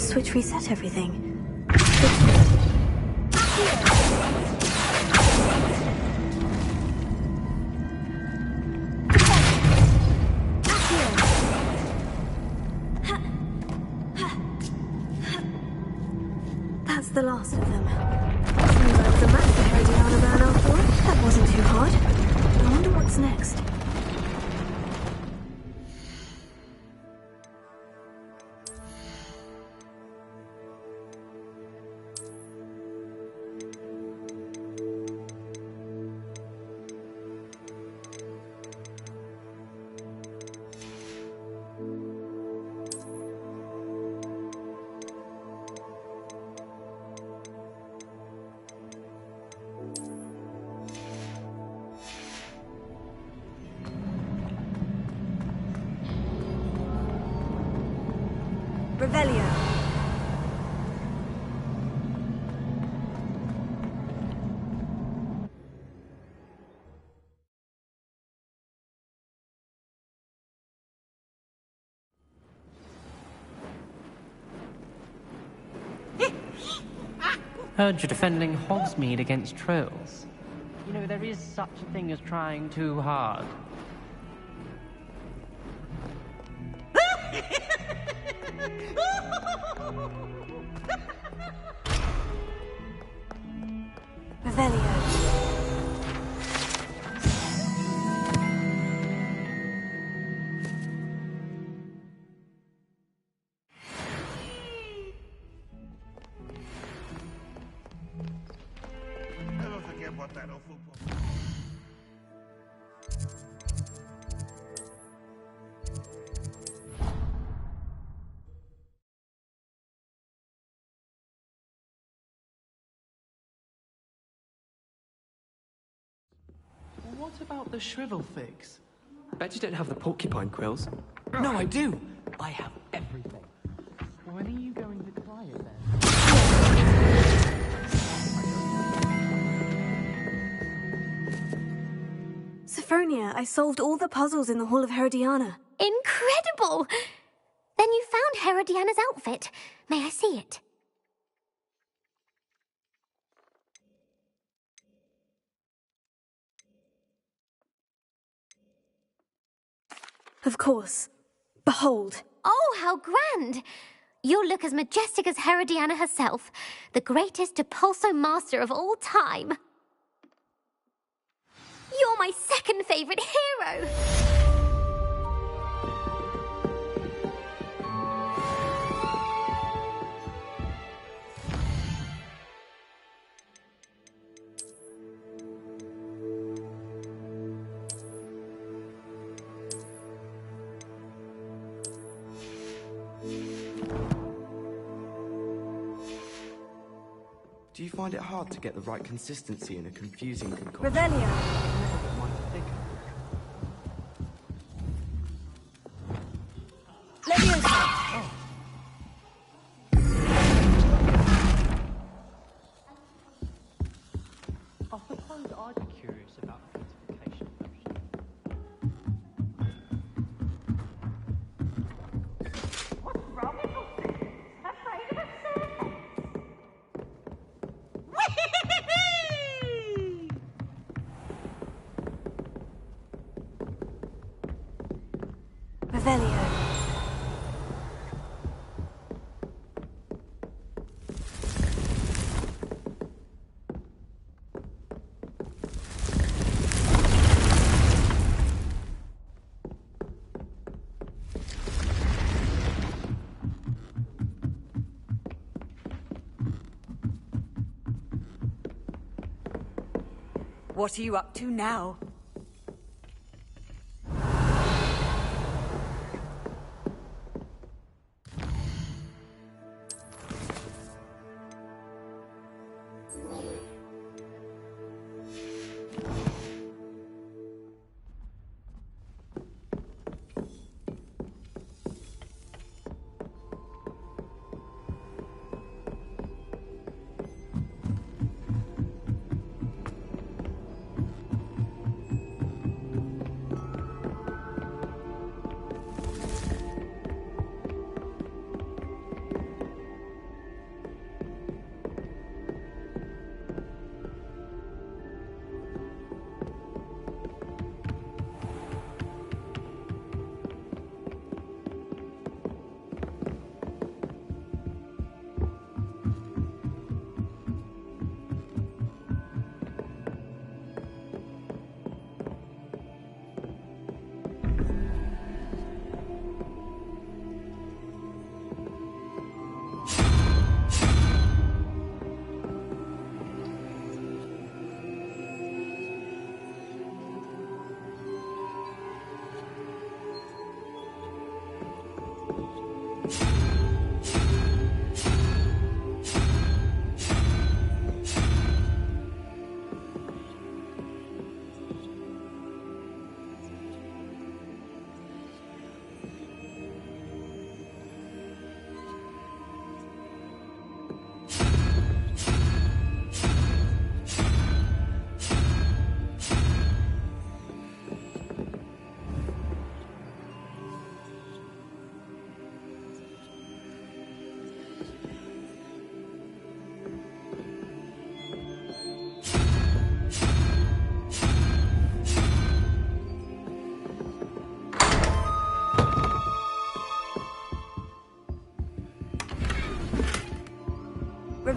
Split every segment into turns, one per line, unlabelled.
switch reset everything. That's the last of them. Seems like the map for Herodiana burn after all. That wasn't too hard. I wonder what's next. Revelio.
Heard you're defending Hogsmeade against trolls. You know, there is such a thing as trying too hard.
Revelio.
Never forget what that awful book.
What about the shrivel figs?
Bet you don't have the porcupine quills.
No, I do! I have everything. When are you going to try it then?
Sophronia, I solved all the puzzles in the Hall of Herodiana.
Incredible! Then you found Herodiana's outfit. May I see it?
Of course. Behold.
Oh, how grand! You'll look as majestic as Herodiana herself, the greatest Depulso master of all time. You're my second favorite hero!
Do you find it hard to get the right consistency in a confusing concoction?
Revelio. Leviosa.
I suppose I'd be curious about the fortification potion.
What's wrong with you? Afraid of a serpent?
Revelio.
What are you up to now?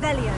Revelio.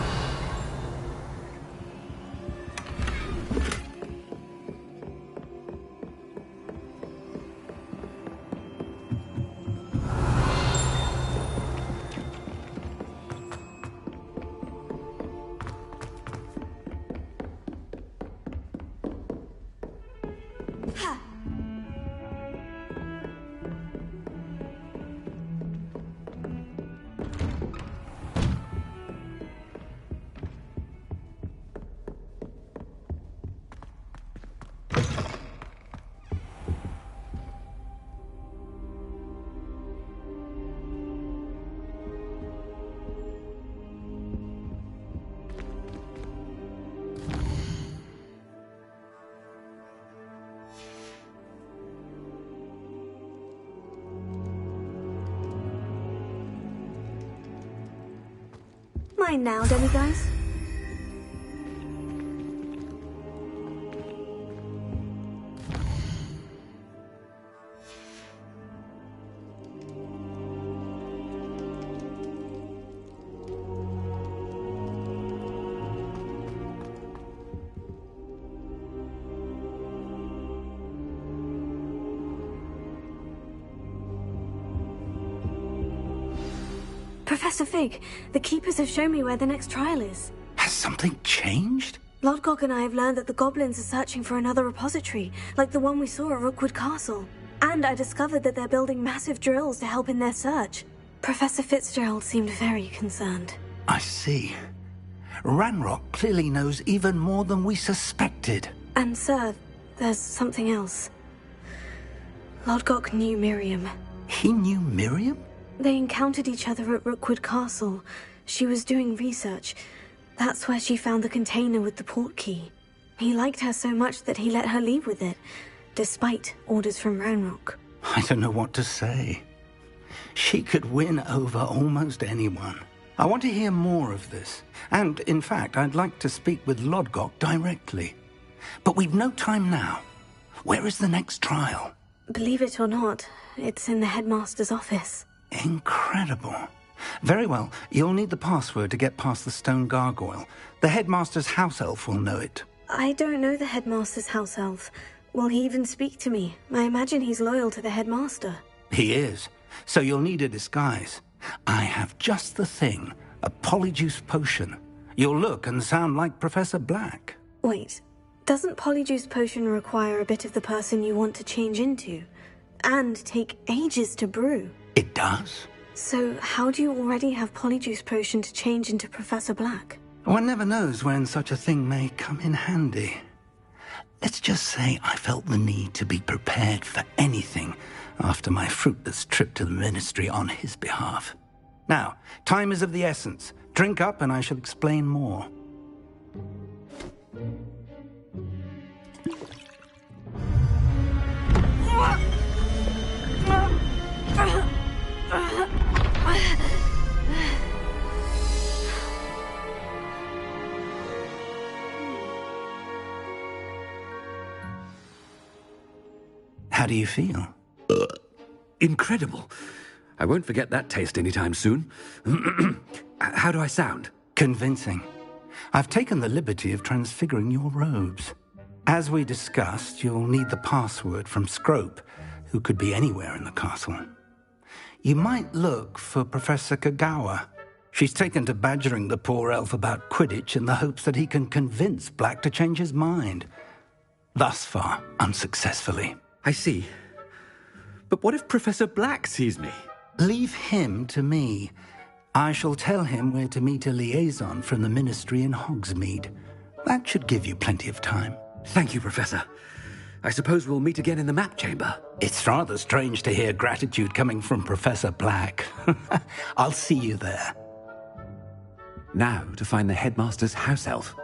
Mine now, demiguise. Professor Fig, the Keepers have shown me where the next trial is.
Has something changed?
Lodgok and I have learned that the goblins are searching for another repository, like the one we saw at Rookwood Castle. And I discovered that they're building massive drills to help in their search. Professor Fitzgerald seemed very concerned.
I see. Ranrock clearly knows even more than we suspected.
And sir, there's something else. Lodgok knew Miriam.
He knew Miriam?
They encountered each other at Rookwood Castle. She was doing research. That's where she found the container with the port key. He liked her so much that he let her leave with it, despite orders from Ranrock.
I don't know what to say. She could win over almost anyone. I want to hear more of this. And, in fact, I'd like to speak with Lodgok directly. But we've no time now. Where is the next trial?
Believe it or not, it's in the headmaster's office.
Incredible. Very well, you'll need the password to get past the stone gargoyle. The headmaster's house elf will know it.
I don't know the headmaster's house elf. Will he even speak to me? I imagine he's loyal to the headmaster.
He is. So you'll need a disguise. I have just the thing. A polyjuice potion. You'll look and sound like Professor Black.
Wait, doesn't polyjuice potion require a bit of the person you want to change into? And take ages to brew?
It does.
So how do you already have polyjuice potion to change into Professor Black?
One never knows when such a thing may come in handy. Let's just say I felt the need to be prepared for anything after my fruitless trip to the Ministry on his behalf. Now, time is of the essence. Drink up and I shall explain more. How do you feel?
Incredible. I won't forget that taste anytime soon. How do I sound?
Convincing. I've taken the liberty of transfiguring your robes. As we discussed, you'll need the password from Scrope, who could be anywhere in the castle. You might look for Professor Kagawa. She's taken to badgering the poor elf about Quidditch in the hopes that he can convince Black to change his mind. Thus far, unsuccessfully.
I see. But what if Professor Black sees me?
Leave him to me. I shall tell him where to meet a liaison from the Ministry in Hogsmeade. That should give you plenty of time.
Thank you, Professor. I suppose we'll meet again in the map chamber.
It's rather strange to hear gratitude coming from Professor Black. I'll see you there.
Now to find the headmaster's house elf.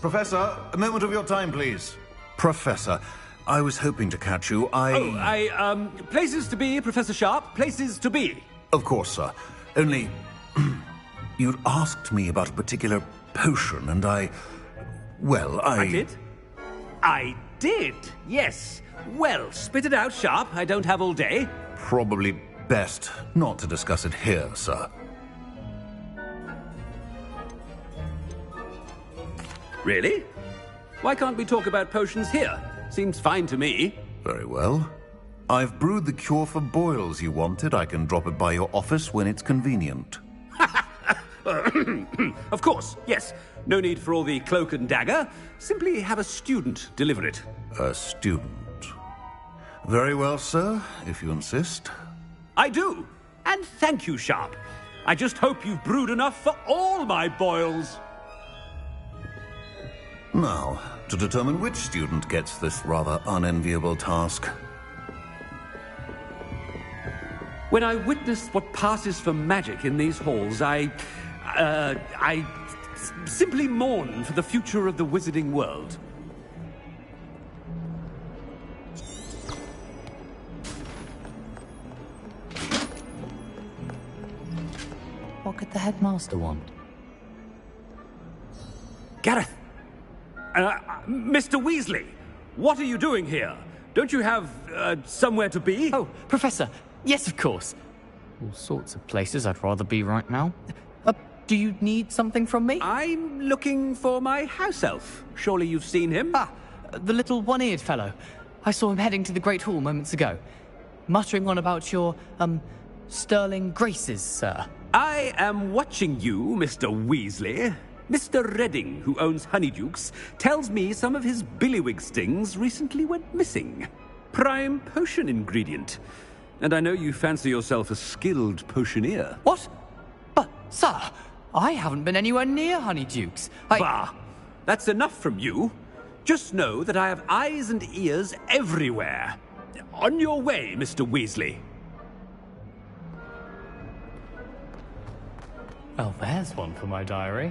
Professor, a moment of your time, please. Professor, I was hoping to catch you.
Places to be, Professor Sharp, places to be.
Of course, sir. Only... you'd asked me about a particular potion, and I
did? I did, yes. Well, spit it out, Sharp. I don't have all day.
Probably best not to discuss it here, sir.
Really? Why can't we talk about potions here? Seems fine to me.
Very well. I've brewed the cure for boils you wanted. I can drop it by your office when it's convenient.
Of course, yes. No need for all the cloak and dagger. Simply have a student deliver it.
A student. Very well, sir, if you insist.
I do. And thank you, Sharp. I just hope you've brewed enough for all my boils.
Now, to determine which student gets this rather unenviable task.
When I witness what passes for magic in these halls, I simply mourn for the future of the wizarding world.
What could the headmaster want?
Gareth! Mr. Weasley, what are you doing here? Don't you have somewhere to be?
Oh, Professor, yes, of course. All sorts of places I'd rather be right now. Do you need something from me?
I'm looking for my house elf. Surely you've seen him?
Ah, the little one-eared fellow. I saw him heading to the Great Hall moments ago, muttering on about your, sterling graces, sir.
I am watching you, Mr. Weasley. Mr. Redding, who owns Honeydukes, tells me some of his billywig stings recently went missing. Prime potion ingredient. And I know you fancy yourself a skilled potioneer.
What? But, sir, I haven't been anywhere near Honeydukes.
Bah! That's enough from you. Just know that I have eyes and ears everywhere. On your way, Mr. Weasley.
Well, there's one for my diary.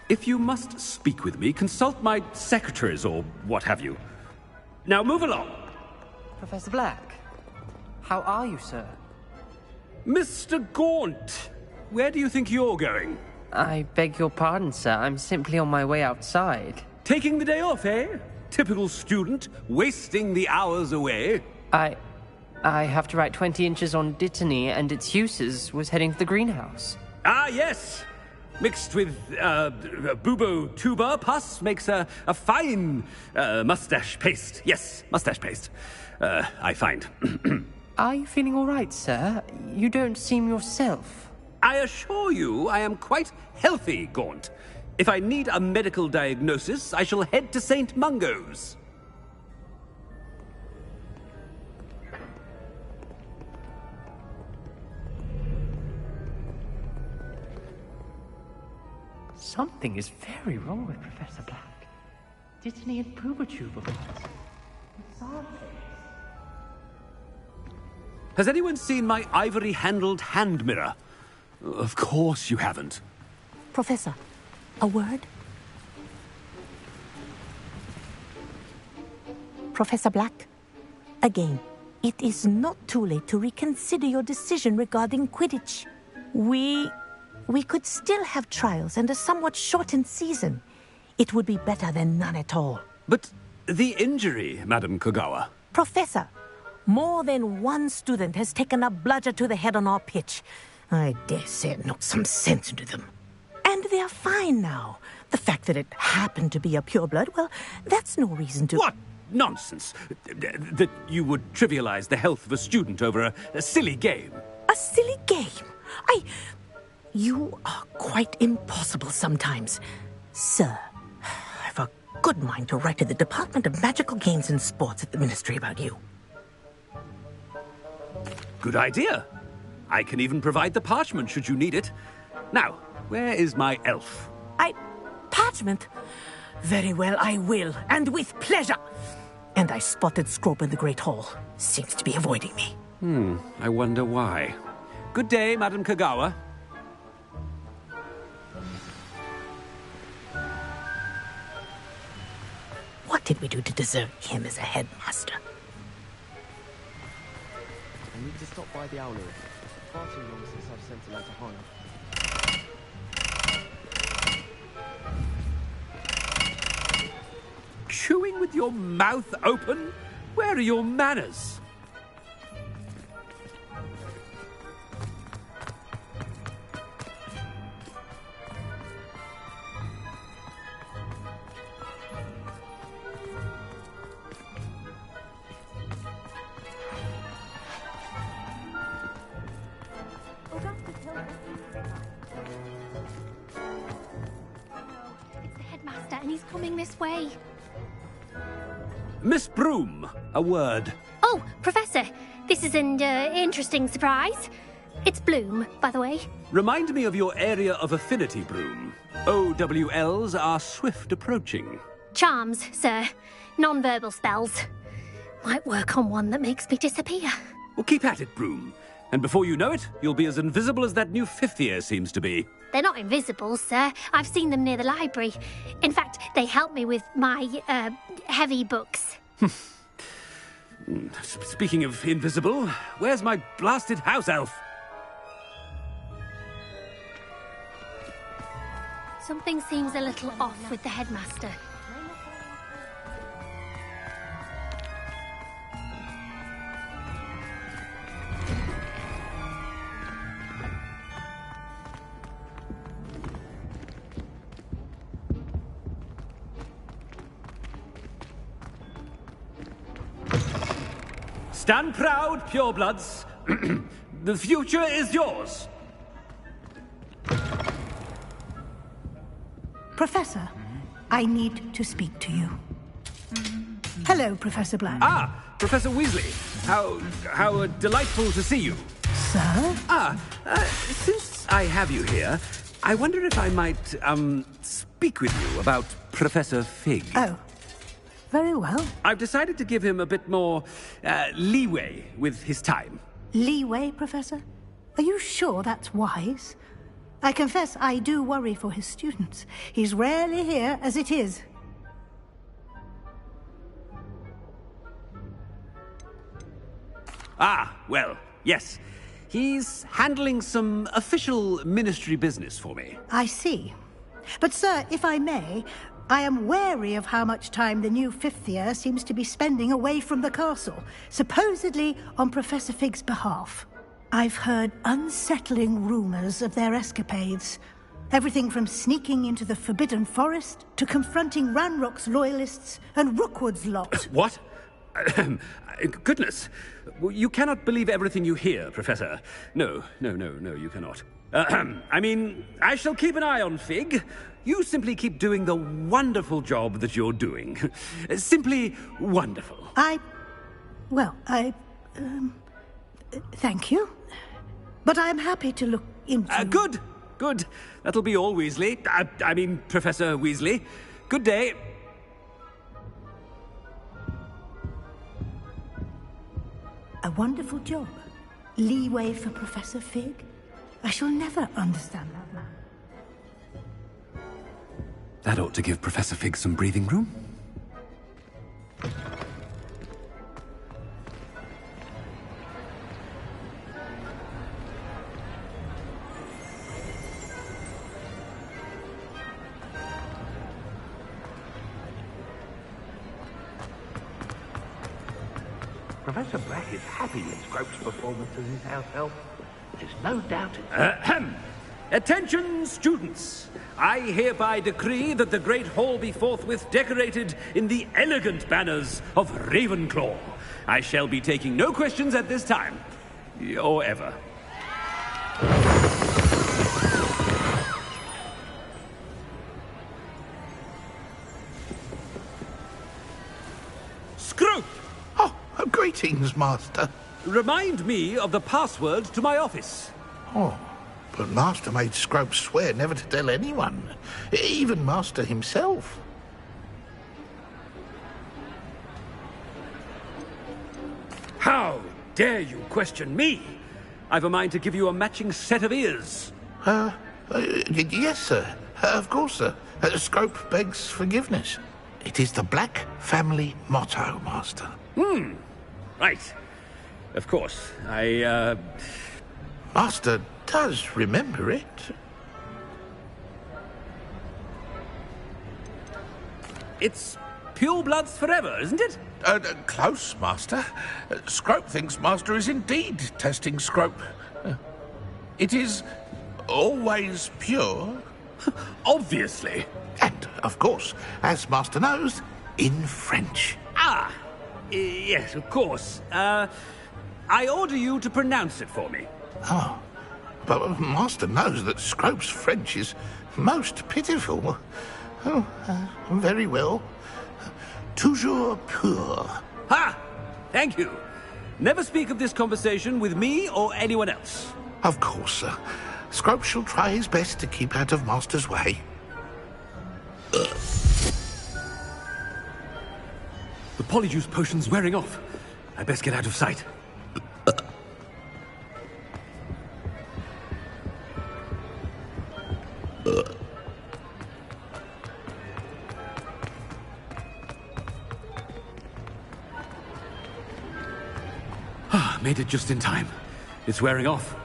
If you must speak with me, consult my secretaries or what have you. Now move along.
Professor Black, how are you, sir?
Mr. Gaunt, where do you think you're going?
I beg your pardon, sir. I'm simply on my way outside.
Taking the day off, eh? Typical student, wasting the hours away.
I have to write 20 inches on Dittany and its uses. Was heading to the greenhouse.
Ah, yes. Mixed with bubo tuber pus makes a fine mustache paste. Yes, mustache paste. I find.
Are you feeling all right, sir? You don't seem yourself.
I assure you I am quite healthy, Gaunt. If I need a medical diagnosis, I shall head to St. Mungo's.
Something is very wrong with Professor Black. Dittany and Poobatube, of course.
Has anyone seen my ivory-handled hand mirror? Of course you haven't.
Professor, a word? Professor Black, again, it is not too late to reconsider your decision regarding Quidditch. We could still have trials and a somewhat shortened season. It would be better than none at all.
But the injury, Madam Kogawa.
Professor, more than one student has taken a bludger to the head on our pitch. I dare say it knocked some sense into them. And they're fine now. The fact that it happened to be a pureblood, well, that's no reason to...
What nonsense! That you would trivialize the health of a student over a silly game.
A silly game? You are quite impossible sometimes. Sir, I've a good mind to write to the Department of Magical Games and Sports at the Ministry about you.
Good idea. I can even provide the parchment should you need it. Now, where is my elf?
Parchment? Very well, I will, and with pleasure. And I spotted Scrope in the Great Hall. Seems to be avoiding me.
I wonder why. Good day, Madam Kagawa.
What did we do to deserve him as a headmaster?
I need to stop by the Owlery. It's far too long since I've sent a letter home.
Chewing with your mouth open? Where are your manners?
It's the headmaster, and he's coming this way.
Miss Broom, a word.
Oh, Professor, this is an interesting surprise. It's Bloom, by the way.
Remind me of your area of affinity, Broom. OWLs are swift approaching.
Charms, sir. Non-verbal spells. Might work on one that makes me disappear.
Well, keep at it, Broom. And before you know it, you'll be as invisible as that new fifth year seems to be.
They're not invisible, sir. I've seen them near the library. In fact, they help me with my, heavy books.
Speaking of invisible, where's my blasted house elf?
Something seems a little off with the headmaster.
Stand proud, purebloods. The future is yours.
Professor, I need to speak to you. Hello, Professor Black.
Ah, Professor Weasley. How delightful to see you.
Sir?
Since I have you here, I wonder if I might, speak with you about Professor Fig.
Oh, very well.
I've decided to give him a bit more, leeway with his time.
Leeway, Professor? Are you sure that's wise? I confess I do worry for his students. He's rarely here as it is.
Ah, well, yes. He's handling some official ministry business for me.
I see. But, sir, if I may, I am wary of how much time the new fifth year seems to be spending away from the castle, supposedly on Professor Fig's behalf. I've heard unsettling rumors of their escapades. Everything from sneaking into the Forbidden Forest to confronting Ranrock's loyalists and Rookwood's lot.
What? Goodness. You cannot believe everything you hear, Professor. No, you cannot. I mean, I shall keep an eye on Fig. You simply keep doing the wonderful job that you're doing. Simply wonderful.
Thank you. But I'm happy to look into...
Good. That'll be all, Weasley. I mean, Professor Weasley. Good day.
A wonderful job. Leeway for Professor Fig. I shall never understand that man.
That ought to give Professor Fig some breathing room.
Professor Black is happy with Scrope's performance as his house elf. There's no doubt in
Attention, students! I hereby decree that the Great Hall be forthwith decorated in the elegant banners of Ravenclaw. I shall be taking no questions at this time. Or ever.
Greetings, Master.
Remind me of the password to my office.
Oh, but Master made Scrope swear never to tell anyone, even Master himself.
How dare you question me? I've a mind to give you a matching set of ears.
Yes, sir. Of course, sir. Scrope begs forgiveness. It is the Black family motto, Master.
Right. Of course.
Master does remember it.
It's pure bloods forever, isn't it?
Close, Master. Scrope thinks Master is indeed testing Scrope. It is always pure.
Obviously.
And, of course, as Master knows, in French.
Yes, of course. I order you to pronounce it for me.
Oh, but Master knows that Scrope's French is most pitiful. Oh, very well. Toujours pur.
Ha! Thank you. Never speak of this conversation with me or anyone else.
Of course, sir. Scrope shall try his best to keep out of Master's way.
The polyjuice potion's wearing off. I best get out of sight. Made it just in time. It's wearing off.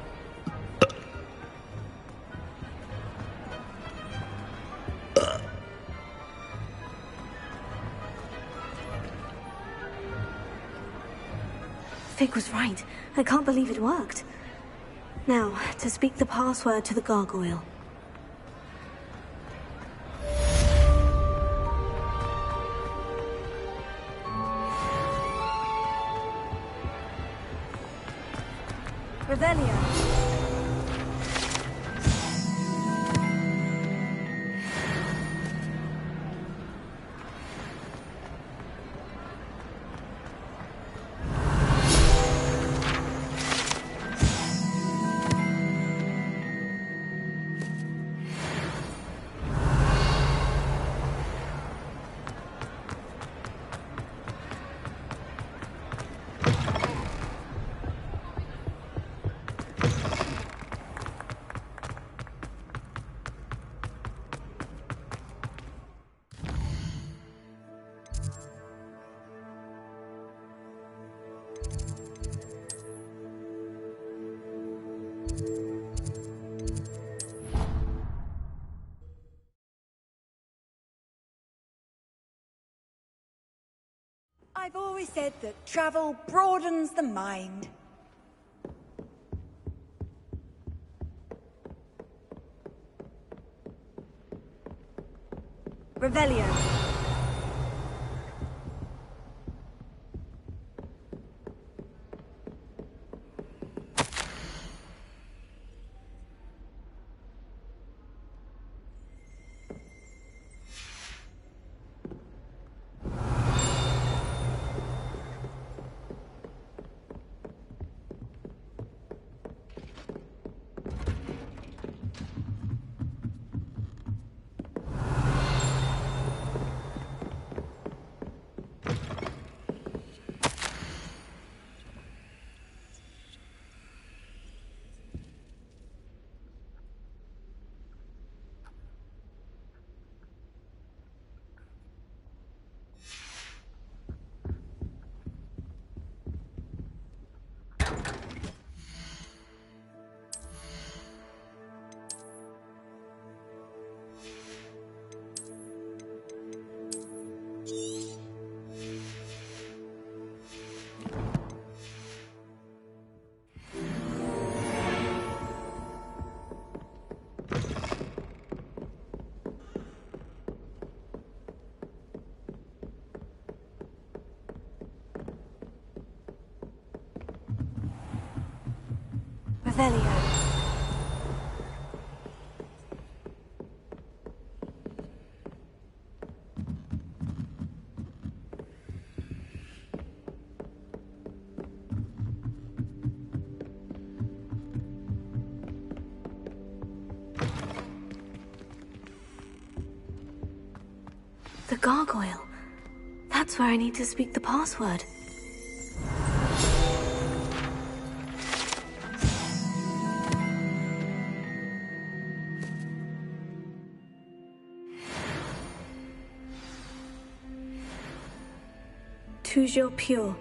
Fig was right. I can't believe it worked. Now, to speak the password to the gargoyle. Revelio.
I've always said that travel broadens the mind. Revelio. Revelio.
The gargoyle. That's where I need to speak the password. Toujours pure.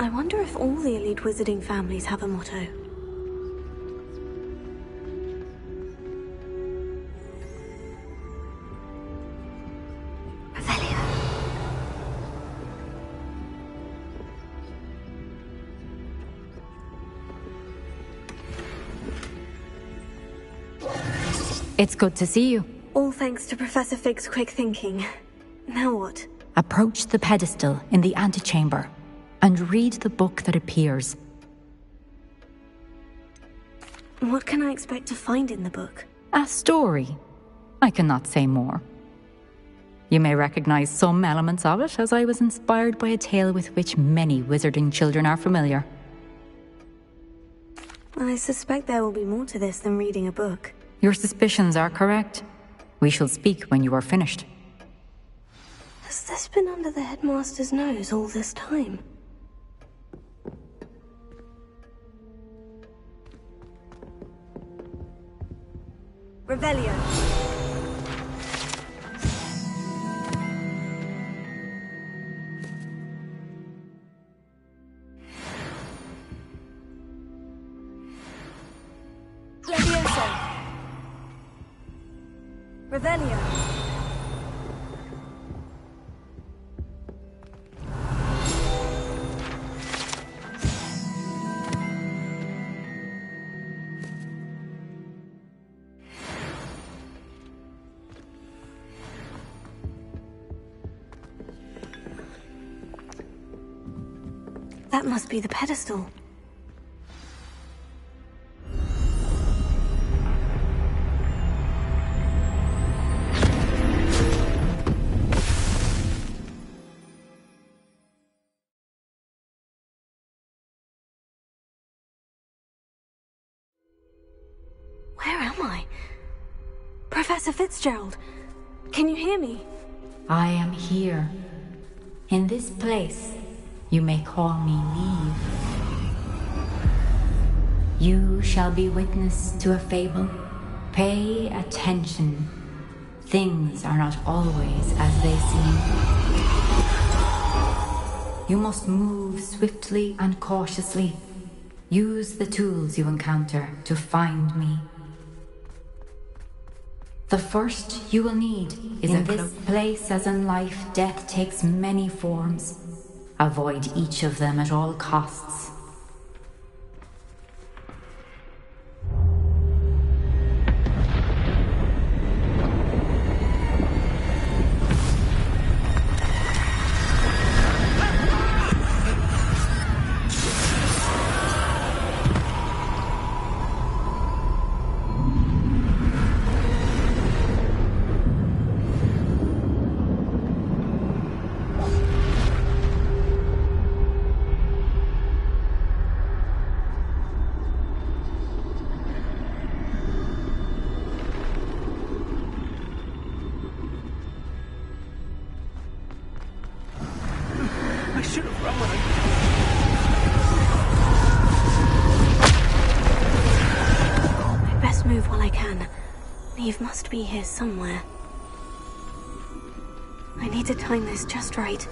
I wonder if all the elite wizarding families have a motto.
It's good to see you.
All thanks to Professor Fig's quick thinking. Now what?
Approach the pedestal in the antechamber and read the book that appears.
What can I expect to find in the book?
A story. I cannot say more. You may recognize some elements of it, as I was inspired by a tale with which many wizarding children are familiar.
I suspect there will be more to this than reading a book.
Your suspicions are correct. We shall speak when you are finished.
Has this been under the headmaster's nose all this time?
Revelio. Levioso. Revelio.
That must be the pedestal. Where am I? Professor Fitzgerald, can you hear me?
I am here. In this place, you may call me Neve. You shall be witness to a fable. Pay attention. Things are not always as they seem. You must move swiftly and cautiously. Use the tools you encounter to find me. The first you will need is in this place, as in life, death takes many forms. Avoid each of them at all costs.
Neve must be here somewhere. I need to time this just right.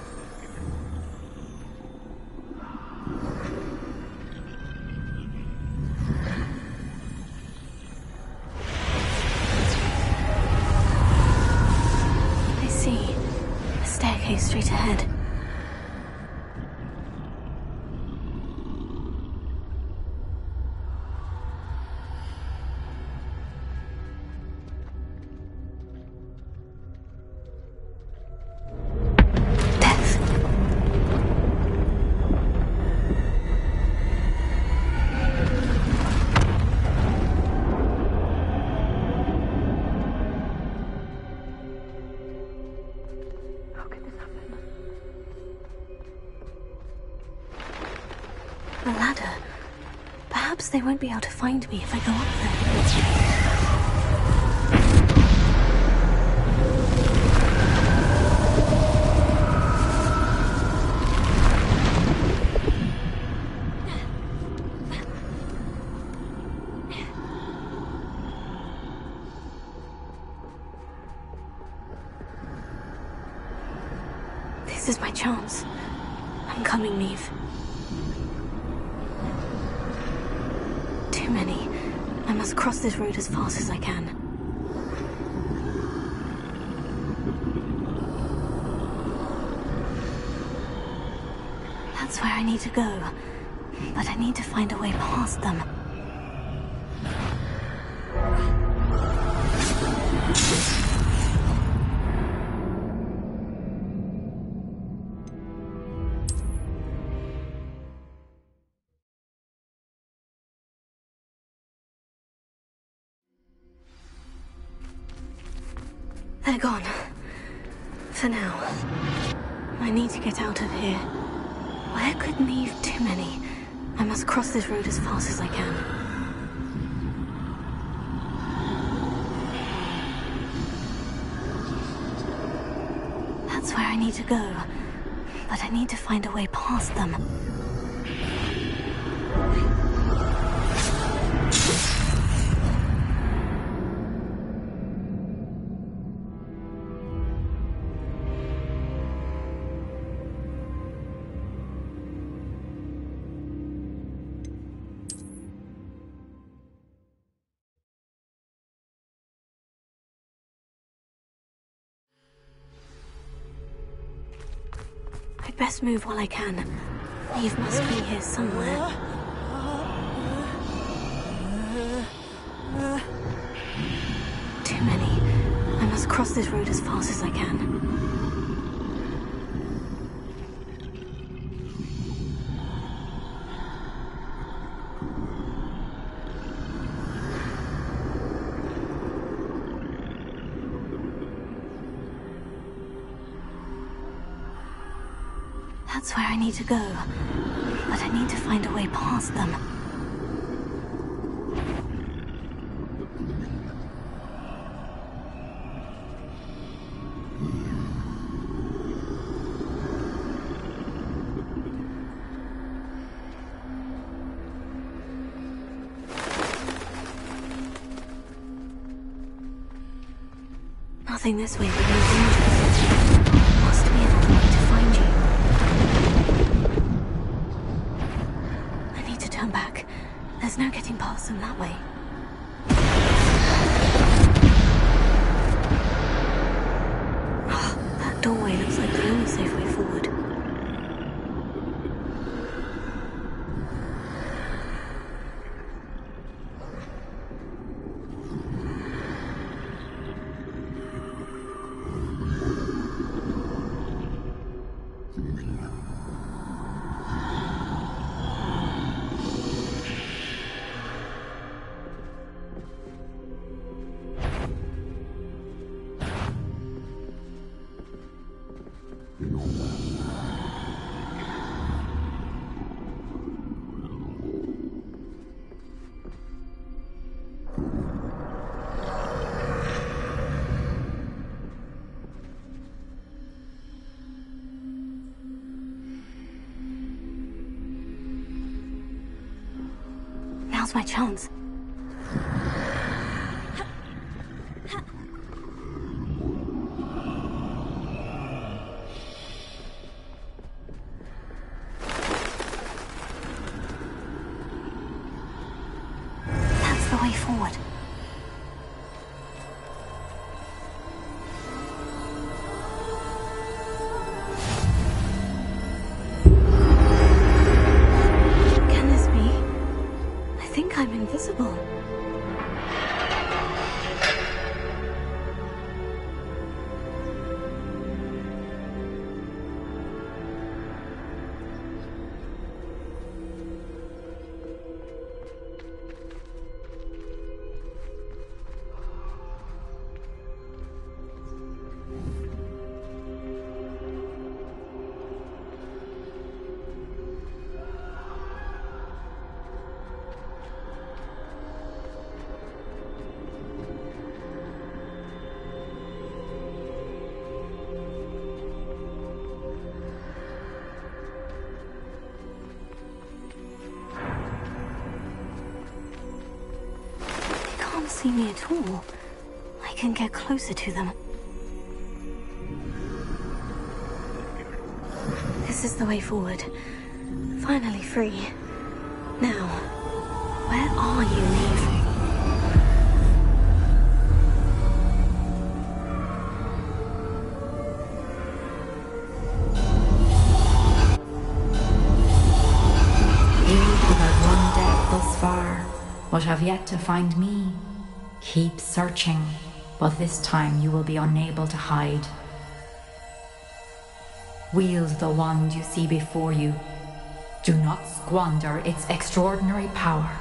I see. A staircase straight ahead. A ladder. Perhaps they won't be able to find me if I go up there. This is my chance. I'm coming, Neve. Too many. I must cross this road as fast as I can. That's where I need to go. But I need to find a way past them. They're gone. For now. I need to get out of here. Where could Neve too many? I must cross this road as fast as I can. That's where I need to go. But I need to find a way past them. I'd best move while I can. Neve must be here somewhere. Too many. I must cross this road as fast as I can. That's where I need to go. But I need to find a way past them. Nothing this way would be dangerous. Must be another way to find you. I need to turn back. There's no getting past them that way. That doorway looks like the only safe way forward. Now's my chance. That's the way forward. Can this be? I think I'm invisible. see me at all, I can get closer to them. This is the way forward. Finally free. Now, where are you, Neve?
You have had one death thus far, but have yet to find me. Keep searching, but this time you will be unable to hide. Wield the wand you see before you. Do not squander its extraordinary power.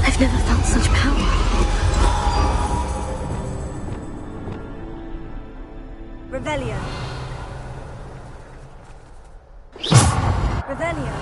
I've never felt such power.
Revelio. Revelio.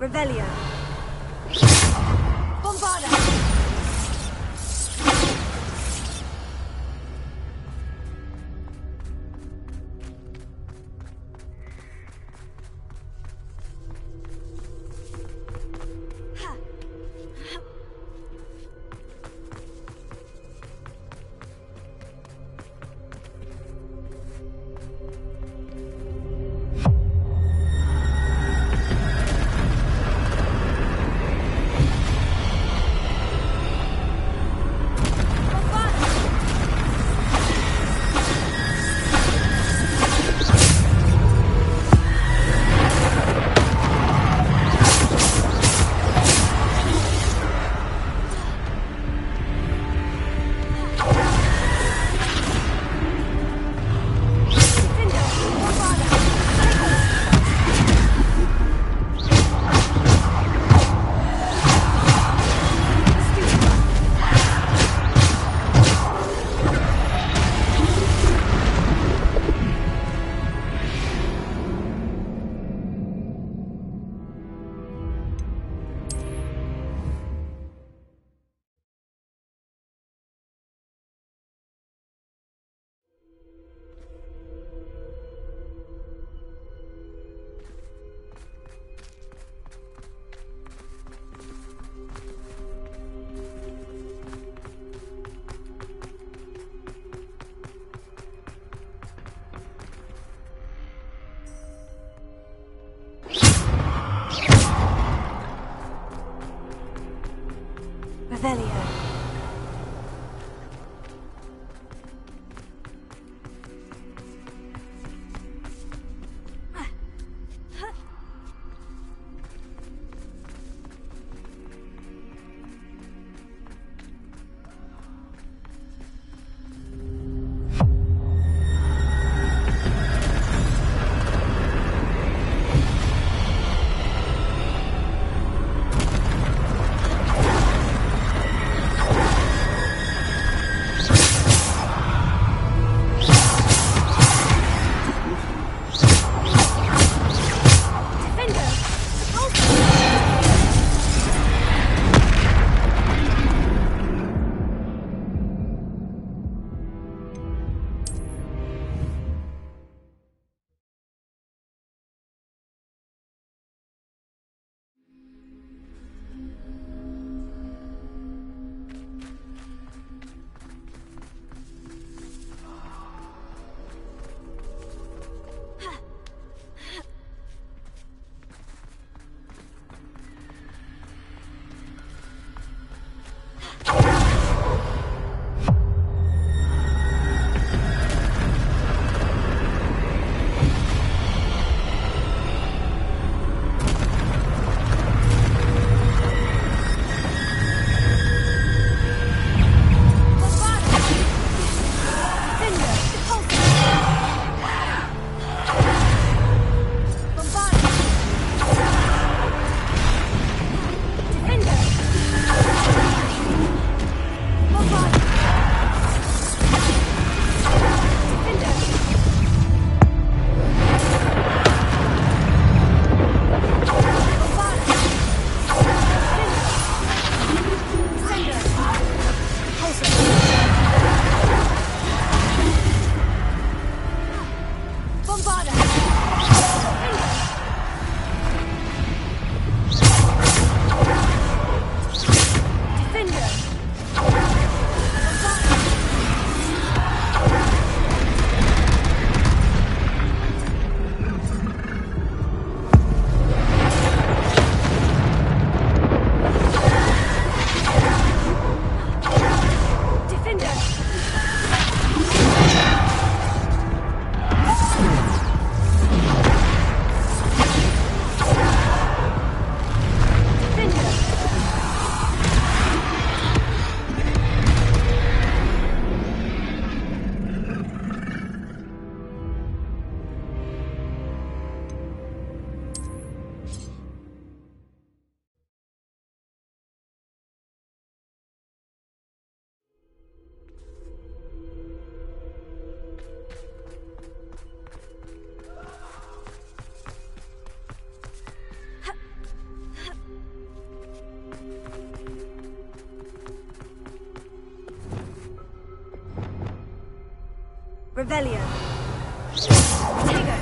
Revelio. Bombarda. Revelio. Tego.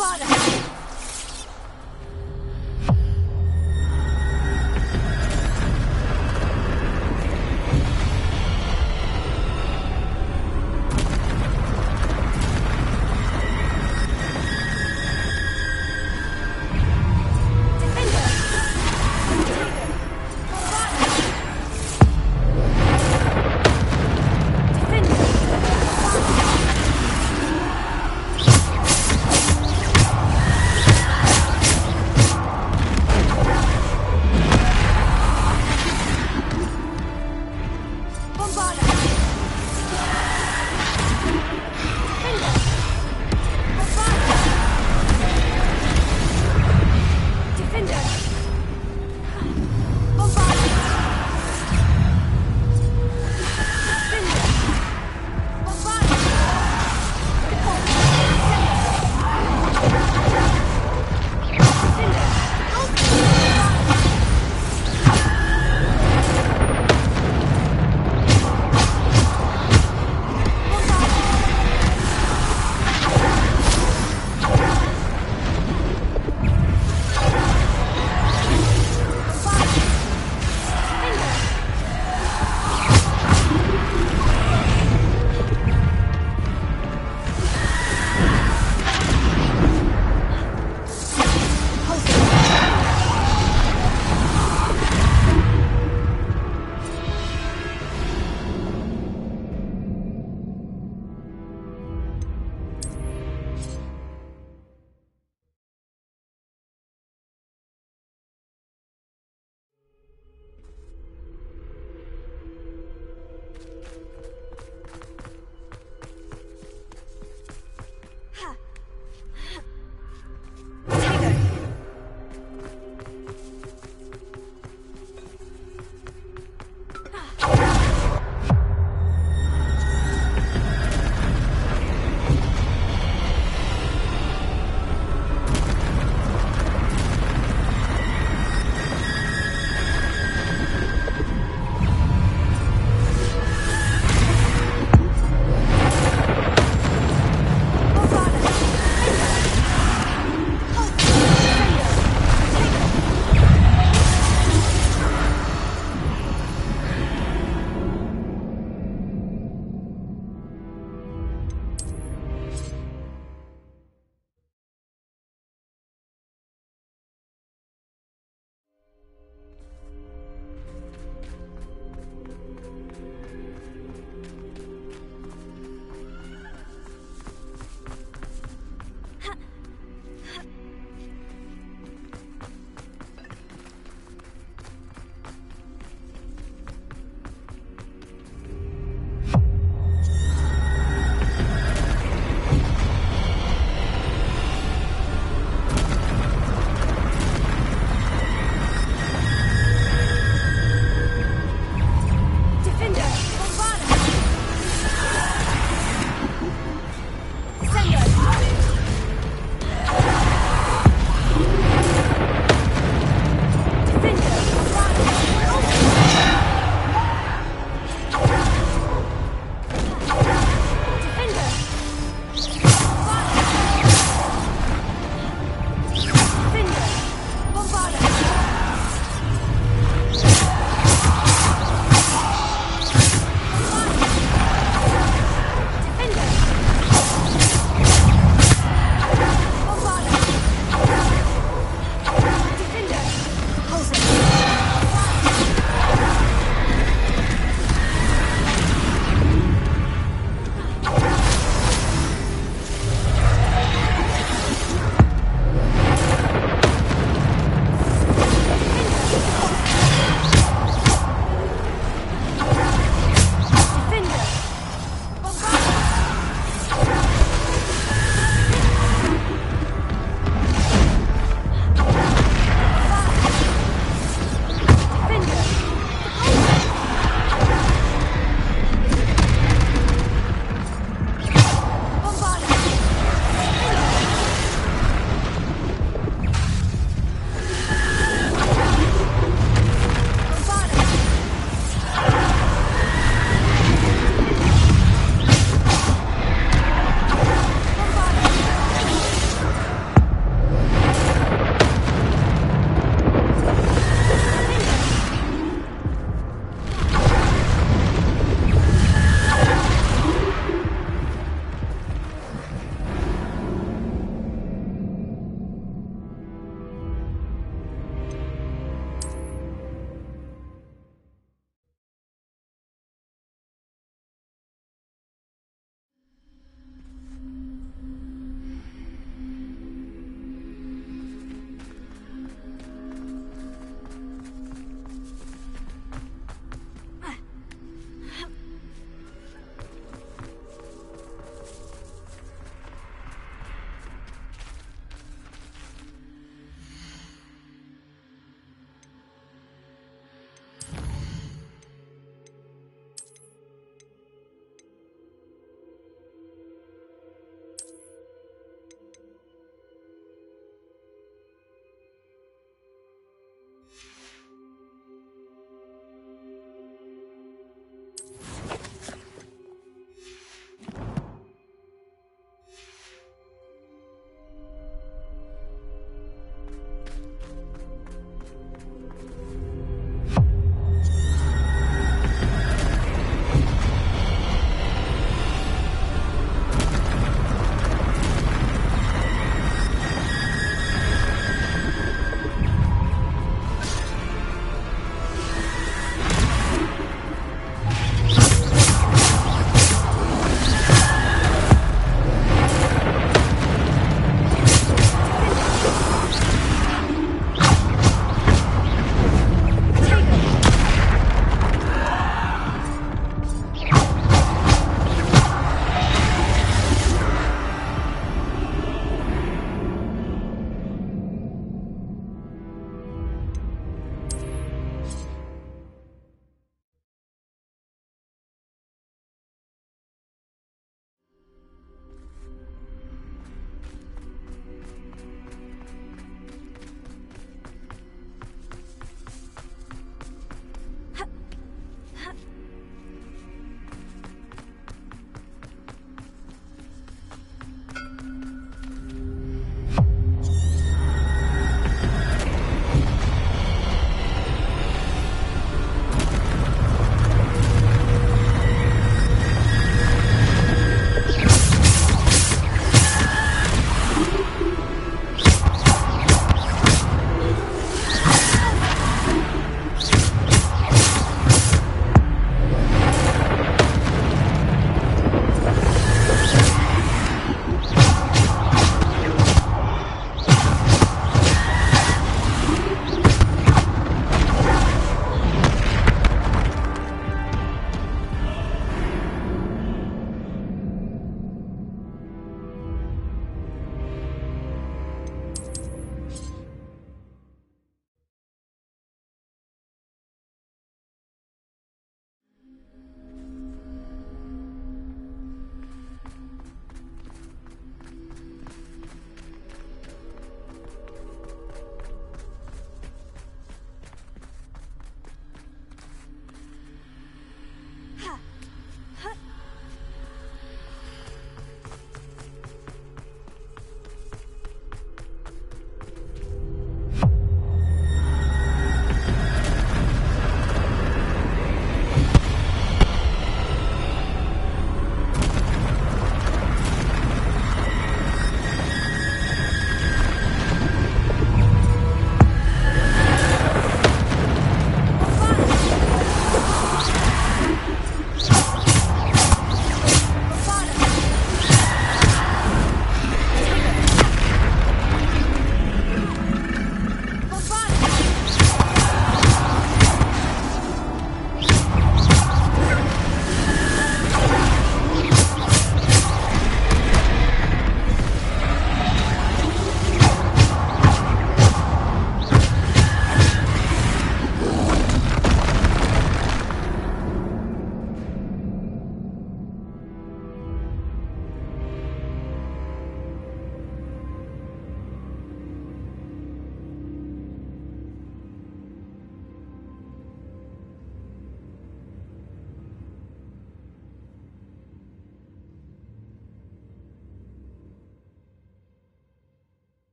Avada!